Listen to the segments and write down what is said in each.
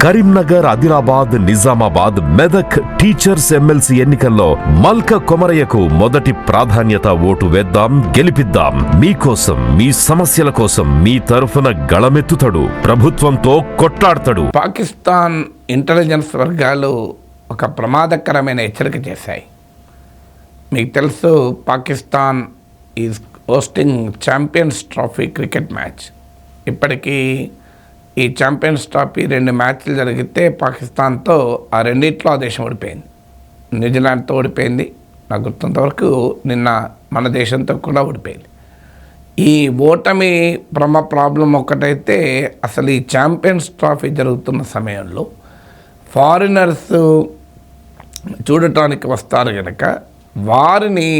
Karimnagar, Adilabad, Nizamabad, Medak teachers MLC ఎన్నికల్లో మల్క కొమరయ్యకు మొదటి ప్రాధాన్యత. ఓటు వేద్దాం, గెలిపిద్దాం. మీకోసం, మీ సమస్యల కోసం మీ తరఫున గళమెత్తుతాడు, ప్రభుత్వంతో కొట్లాడతాడు. పాకిస్తాన్ ఇంటెలిజెన్స్ వర్గాలు ఒక ప్రమాదకరమైన హెచ్చరిక చేశాయి. మీకు తెలుసు, Pakistan is hosting champions trophy cricket match. ఇప్పటికీ ఈ ఛాంపియన్స్ ట్రోఫీ 2 మ్యాచ్లు జరిగితే పాకిస్తాన్తో ఆ రెండిట్లో ఆ దేశం ఓడిపోయింది. న్యూజిలాండ్తో ఓడిపోయింది, నాకు గుర్తున్నంతవరకు నిన్న మన దేశంతో కూడా ఓడిపోయింది. ఈ ఓటమి ప్రాబ్లం ఒకటైతే, అసలు ఈ ఛాంపియన్స్ ట్రోఫీ జరుగుతున్న సమయంలో ఫారినర్స్ చూడటానికి వస్తారు కనుక వారిని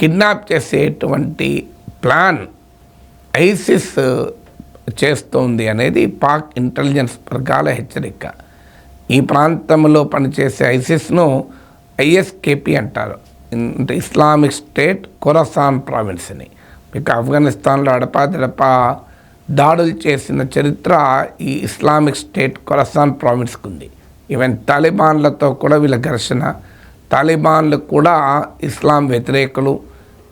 కిడ్నాప్ చేసేటువంటి ప్లాన్ ఐసిస్ చేస్తోంది అనేది పాక్ ఇంటెలిజెన్స్ వర్గాల హెచ్చరిక. ఈ ప్రాంతంలో పనిచేసే ఐసిస్ను ఐఎస్కేపీ అంటారు, అంటే ఇస్లామిక్ స్టేట్ ఖొరాసాన్ ప్రావిన్స్ని. మీకు ఆఫ్ఘనిస్తాన్లో అడపాదడపా దాడులు చేసిన చరిత్ర ఈ ఇస్లామిక్ స్టేట్ ఖొరాసాన్ ప్రావిన్స్కి ఉంది. ఈవెన్ తాలిబాన్లతో కూడా వీళ్ళ ఘర్షణ. తాలిబాన్లు కూడా ఇస్లాం వ్యతిరేకులు,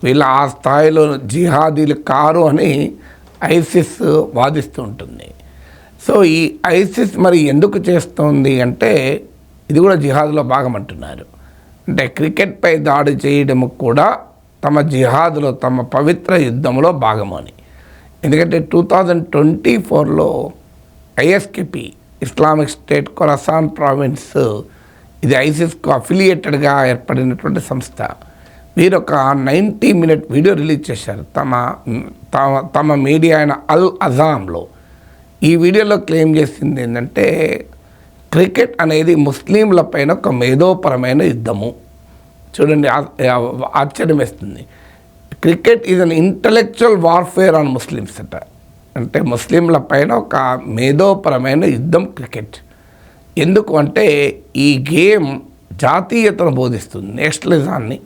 వీళ్ళ ఆ స్థాయిలో జిహాదీలు కారు అని ఐసిస్ వాదిస్తూ ఉంటుంది. సో ఈ ఐసిస్ మరి ఎందుకు చేస్తోంది అంటే, ఇది కూడా జిహాద్లో భాగం అంటున్నారు. అంటే క్రికెట్పై దాడి చేయడం కూడా తమ జిహాద్లో, తమ పవిత్ర యుద్ధంలో భాగము అని. ఎందుకంటే 2024లో ISKP Islamic State Khorasan province, ఇది ఐసిస్కు అఫిలియేటెడ్గా ఏర్పడినటువంటి సంస్థ. వీరు ఒక 90-minute వీడియో రిలీజ్ చేశారు తమ మీడియా అయిన అల్ అజామ్లో. ఈ వీడియోలో క్లెయిమ్ చేసింది ఏంటంటే, క్రికెట్ అనేది ముస్లింల పైన ఒక మేధోపరమైన యుద్ధము. చూడండి, ఆశ్చర్యం వేస్తుంది. Cricket is an intellectual warfare on Muslims అట. అంటే ముస్లింల పైన ఒక మేధోపరమైన యుద్ధం క్రికెట్. ఎందుకు అంటే, ఈ గేమ్ జాతీయతను బోధిస్తుంది, నేషనలిజాన్ని,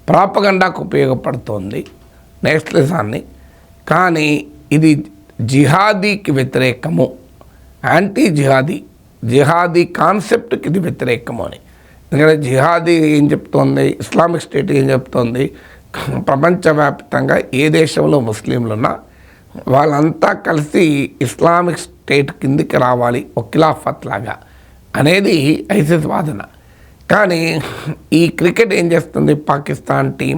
ప్రాపగండాకు ఉపయోగపడుతోంది నేషనలిజాన్ని. కానీ ఇది జిహాదీకి వ్యతిరేకము, యాంటీ జిహాదీ కాన్సెప్ట్కి ఇది వ్యతిరేకము అని. ఎందుకంటే జిహాదీ ఏం చెప్తోంది, ఇస్లామిక్ స్టేట్ ఏం చెప్తోంది, ప్రపంచవ్యాప్తంగా ఏ దేశంలో ముస్లింలున్నా వాళ్ళంతా కలిసి ఇస్లామిక్ స్టేట్ కిందికి రావాలి, ఒక ఖిలాఫత్ లాగా అనేది ఐసిస్ వాదన. కానీ ఈ క్రికెట్ ఏం చేస్తుంది, పాకిస్తాన్ టీం,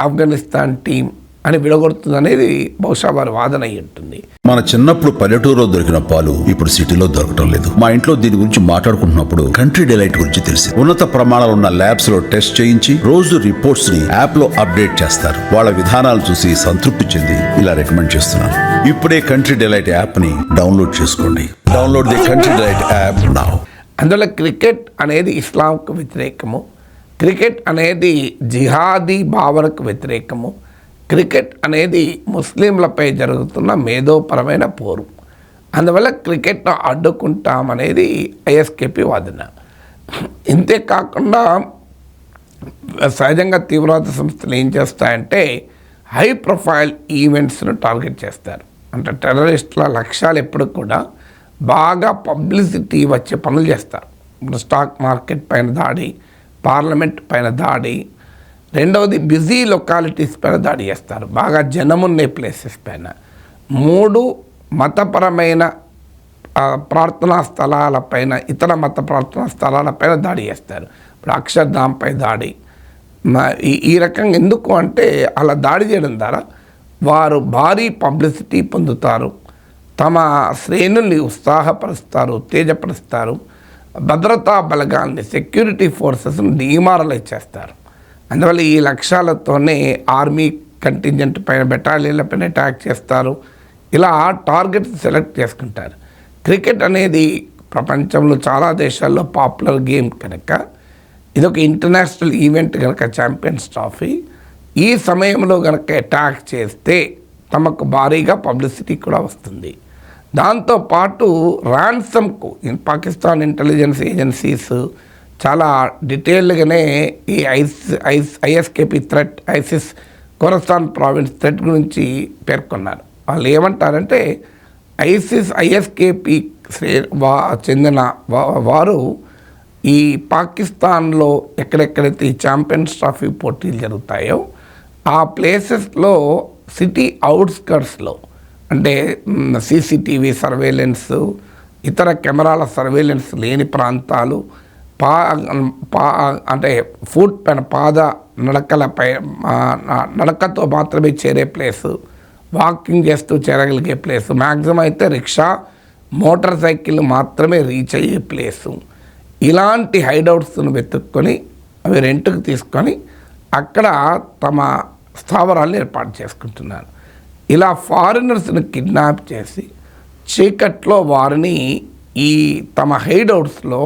ఆఫ్ఘనిస్తాన్ టీం అని విడగొడుతుంది అనేది బహుశా వారి వాదన అయి ఉంటుంది. మన చిన్నప్పుడు పల్లెటూరులో దొరికిన పాలు ఇప్పుడు సిటీలో దొరకటం లేదు. మా ఇంట్లో దీని గురించి మాట్లాడుకుంటున్నప్పుడు కంట్రీ డిలైట్ గురించి తెలిసి, ఉన్నత ప్రమాణాలు ఉన్న ల్యాబ్స్ లో టెస్ట్ చేయించి రోజు రిపోర్ట్స్ ని యాప్ లో అప్డేట్ చేస్తారు. వాళ్ళ విధానాలు చూసి సంతృప్తి చెంది ఇలా రికమెండ్ చేస్తున్నాను. ఇప్పుడే కంట్రీ డిలైట్ యాప్ ని డౌన్లోడ్ చేసుకోండి. Download the country delight app now. అందులో క్రికెట్ అనేది ఇస్లాంకు వ్యతిరేకము, క్రికెట్ అనేది జిహాదీ భావనకు వ్యతిరేకము, క్రికెట్ అనేది ముస్లింలపై జరుగుతున్న మేధోపరమైన పోరు. అందువల్ల క్రికెట్ను అడ్డుకుంటామనేది ఐఎస్కేపీ వాదన. ఇంతేకాకుండా సహజంగా తీవ్రవాద సంస్థలు ఏం చేస్తాయంటే, హై ప్రొఫైల్ ఈవెంట్స్ను టార్గెట్ చేస్తారు. అంటే టెర్రరిస్టుల లక్ష్యాలు ఎప్పుడు కూడా బాగా పబ్లిసిటీ వచ్చే పనులు చేస్తారు. ఇప్పుడు స్టాక్ మార్కెట్ పైన దాడి, పార్లమెంట్ పైన దాడి, రెండవది బిజీ లొకాలిటీస్ పైన దాడి చేస్తారు, బాగా జనమున్నే ప్లేసెస్ పైన. 3 మతపరమైన ప్రార్థనా స్థలాలపైన, ఇతర మత ప్రార్థనా స్థలాలపైన దాడి చేస్తారు. ఇప్పుడు అక్షర్ధాంపై దాడి. ఈ రకంగా ఎందుకు అంటే, అలా దాడి చేయడం ద్వారా వారు భారీ పబ్లిసిటీ పొందుతారు, తమ శ్రేణుల్ని ఉత్సాహపరుస్తారు, ఉత్తేజపరుస్తారు, భద్రతా బలగాల్ని, సెక్యూరిటీ ఫోర్సెస్ని డిమారలైజ్ చేస్తారు. అందువల్ల ఈ లక్ష్యాలతోనే ఆర్మీ కంటింజెంట్ పైన, బెటాలియన్ల పైన అటాక్ చేస్తారు. ఇలా టార్గెట్స్ సెలెక్ట్ చేసుకుంటారు. క్రికెట్ అనేది ప్రపంచంలో చాలా దేశాల్లో పాపులర్ గేమ్ కనుక, ఇదొక ఇంటర్నేషనల్ ఈవెంట్ కనుక ఛాంపియన్స్ ట్రోఫీ. ఈ సమయంలో కనుక అటాక్ చేస్తే తమకు భారీగా పబ్లిసిటీ కూడా వస్తుంది. దాంతోపాటు ర్యాన్సమ్కు పాకిస్తాన్ ఇంటెలిజెన్స్ ఏజెన్సీస్ చాలా డీటెయిల్గానే ఈ ISKP threat, ISIS Khorasan province threat గురించి పేర్కొన్నారు. వాళ్ళు ఏమంటారంటే, ఐసిస్ ఐఎస్కేపీ చెందిన వారు ఈ పాకిస్తాన్లో ఎక్కడెక్కడైతే ఈ ఛాంపియన్స్ ట్రోఫీ పోటీలు జరుగుతాయో ఆ ప్లేసెస్లో సిటీ అవుట్స్కర్ట్స్లో అంటే సీసీటీవీ సర్వేలెన్స్, ఇతర కెమెరాల సర్వేలెన్స్ లేని ప్రాంతాలు, అంటే ఫుట్ పైన నడకలపై నడకతో మాత్రమే చేరే ప్లేసు, వాకింగ్ చేస్తూ చేరగలిగే ప్లేసు, మ్యాక్సిమం అయితే రిక్షా, మోటార్ సైకిల్ మాత్రమే రీచ్ అయ్యే ప్లేసు, ఇలాంటి హైడౌట్స్ను వెతుక్కొని అవి రెంట్కి తీసుకొని అక్కడ తమ స్థావరాలను ఏర్పాటు చేసుకుంటున్నారు. ఇలా ఫారినర్స్ని కిడ్నాప్ చేసి చీకట్లో వారిని ఈ తమ హైడౌట్స్లో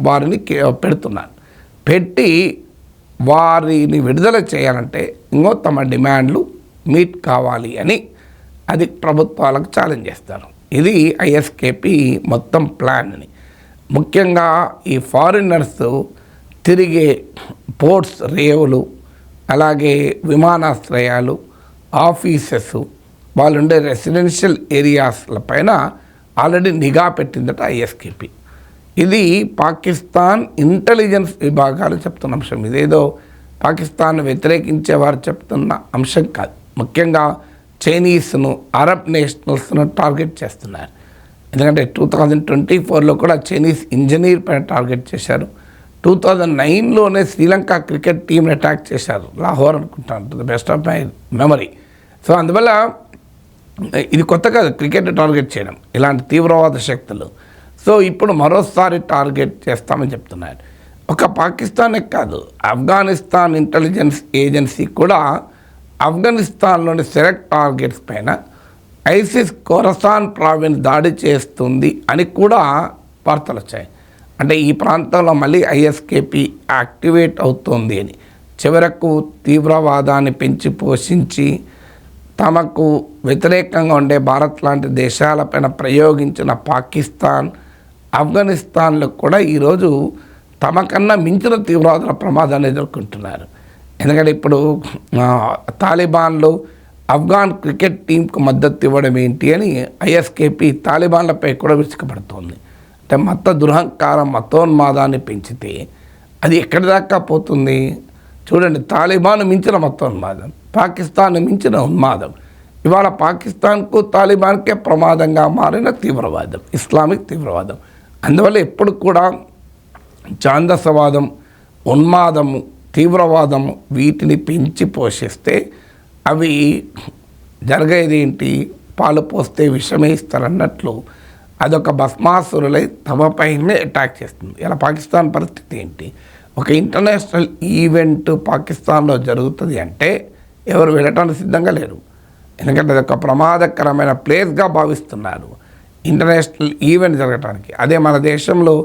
వారిని పెడుతున్నారు. పెట్టి వారిని విడుదల చేయాలంటే ఇంకో తమ డిమాండ్లు మీట్ కావాలి అని అది ప్రభుత్వాలకు ఛాలెంజ్ చేస్తారు. ఇది ఐఎస్కేపీ మొత్తం ప్లాన్ అని. ముఖ్యంగా ఈ ఫారినర్స్ తిరిగే పోర్ట్స్, రేవులు, అలాగే విమానాశ్రయాలు, ఆఫీసెస్, వాళ్ళు ఉండే రెసిడెన్షియల్ ఏరియాస్ల పైన ఆల్రెడీ నిఘా పెట్టిందట ఐఎస్కేపీ. ఇది పాకిస్తాన్ ఇంటెలిజెన్స్ విభాగాలు చెప్తున్న అంశం. ఇదేదో పాకిస్తాన్ వ్యతిరేకించే వారు చెప్తున్న అంశం కాదు. ముఖ్యంగా చైనీస్ను, అరబ్ నేషనల్స్ను టార్గెట్ చేస్తున్నారు. ఎందుకంటే 2024లో కూడా చైనీస్ ఇంజనీర్ పైన టార్గెట్ చేశారు. 2009లోనే శ్రీలంక క్రికెట్ టీంని అటాక్ చేశారు, లాహోర్ అనుకుంటాను, to the best of my memory. So అందువల్ల ఇది కొత్త కాదు క్రికెట్ టార్గెట్ చేయడం, ఇలాంటి తీవ్రవాద శక్తులు. సో ఇప్పుడు మరోసారి టార్గెట్ చేస్తామని చెప్తున్నారు. ఒక పాకిస్తానే కాదు, ఆఫ్ఘనిస్తాన్ ఇంటెలిజెన్స్ ఏజెన్సీ కూడా ఆఫ్ఘనిస్తాన్లోని సెలెక్ట్ టార్గెట్స్ పైన ఐసిస్ ఖోరసాన్ ప్రావిన్స్ దాడి చేస్తుంది అని కూడా వార్తలు వచ్చాయి. అంటే ఈ ప్రాంతంలో మళ్ళీ ఐఎస్కేపీ యాక్టివేట్ అవుతోంది అని. చివరకు తీవ్రవాదాన్ని పెంచి పోషించి తమకు వ్యతిరేకంగా ఉండే భారత్ లాంటి దేశాలపైన ప్రయోగించిన పాకిస్తాన్, ఆఫ్ఘనిస్తాన్లో కూడా ఈరోజు తమకన్నా మించిన తీవ్రవాదుల ప్రమాదాన్ని ఎదుర్కొంటున్నారు. ఎందుకంటే ఇప్పుడు తాలిబాన్లు ఆఫ్ఘాన్ క్రికెట్ టీంకు మద్దతు ఇవ్వడం ఏంటి అని ఐఎస్కేపీ తాలిబాన్లపై కూడా విరుచుకుపడుతోంది. అంటే మత దురహంకారం, మతోన్మాదాన్ని పెంచితే అది ఎక్కడి దాకా పోతుంది చూడండి. తాలిబాన్ మించిన మతోన్మాదం, పాకిస్తాన్ మించిన ఉన్మాదం. ఇవాళ పాకిస్తాన్కు తాలిబాన్కే ప్రమాదంగా మారిన తీవ్రవాదం, ఇస్లామిక్ తీవ్రవాదం. అందువల్ల ఎప్పుడు కూడా ఛాందసవాదం, ఉన్మాదము, తీవ్రవాదము వీటిని పెంచి పోషిస్తే అవి జరిగేది ఏంటి, పాలు పోస్తే విషమే ఇస్తారన్నట్లు అదొక భస్మాసురులై తమపైనే అటాక్ చేస్తుంది. ఇలా పాకిస్తాన్ పరిస్థితి ఏంటి? ఒక ఇంటర్నేషనల్ ఈవెంట్ పాకిస్తాన్లో జరుగుతుంది అంటే ఎవరు వెళ్ళటానికి సిద్ధంగా లేరు. ఎందుకంటే అదొక ప్రమాదకరమైన ప్లేస్గా భావిస్తున్నారు ఇంటర్నేషనల్ ఈవెంట్ జరగటానికి. అదే మన దేశంలో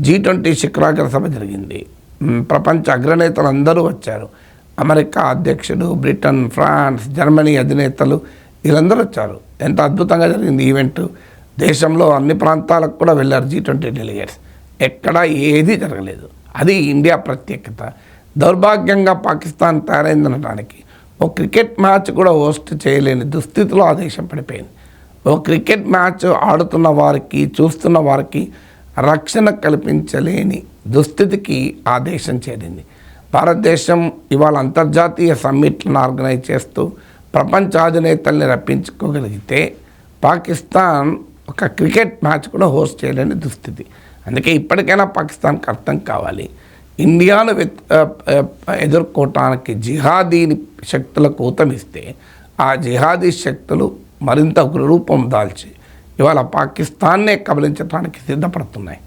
G20 శిఖరాగ్ర సభ జరిగింది. ప్రపంచ అగ్రనేతలు అందరూ వచ్చారు. అమెరికా అధ్యక్షుడు, బ్రిటన్, ఫ్రాన్స్, జర్మనీ అధినేతలు వీళ్ళందరూ వచ్చారు. ఎంత అద్భుతంగా జరిగింది ఈవెంట్. దేశంలో అన్ని ప్రాంతాలకు కూడా వెళ్ళారు G20 డెలిగేట్స్. ఎక్కడా ఏది జరగలేదు. అది ఇండియా ప్రత్యేకత. దౌర్భాగ్యంగా పాకిస్తాన్ తయారైందనడానికి ఓ క్రికెట్ మ్యాచ్ కూడా హోస్ట్ చేయలేని దుస్థితిలో ఆ దేశం పడిపోయింది. ఓ క్రికెట్ మ్యాచ్ ఆడుతున్న వారికి, చూస్తున్న వారికి రక్షణ కల్పించలేని దుస్థితికి ఆ దేశం చేరింది. భారతదేశం ఇవాళ అంతర్జాతీయ సమ్మిట్లను ఆర్గనైజ్ చేస్తూ ప్రపంచ అధినేతల్ని రప్పించుకోగలిగితే పాకిస్తాన్ ఒక క్రికెట్ మ్యాచ్ కూడా హోస్ట్ చేయలేని దుస్థితి. అందుకే ఇప్పటికైనా పాకిస్తాన్కి అర్థం కావాలి, ఇండియాను ఎదుర్కోవటానికి జిహాదీ శక్తులకు ఊతమిస్తే ఆ జిహాదీ శక్తులు మరింత రూపం దాల్చి ఇవాళ పాకిస్తాన్నే కబలించడానికి సిద్ధపడుతున్నాయి.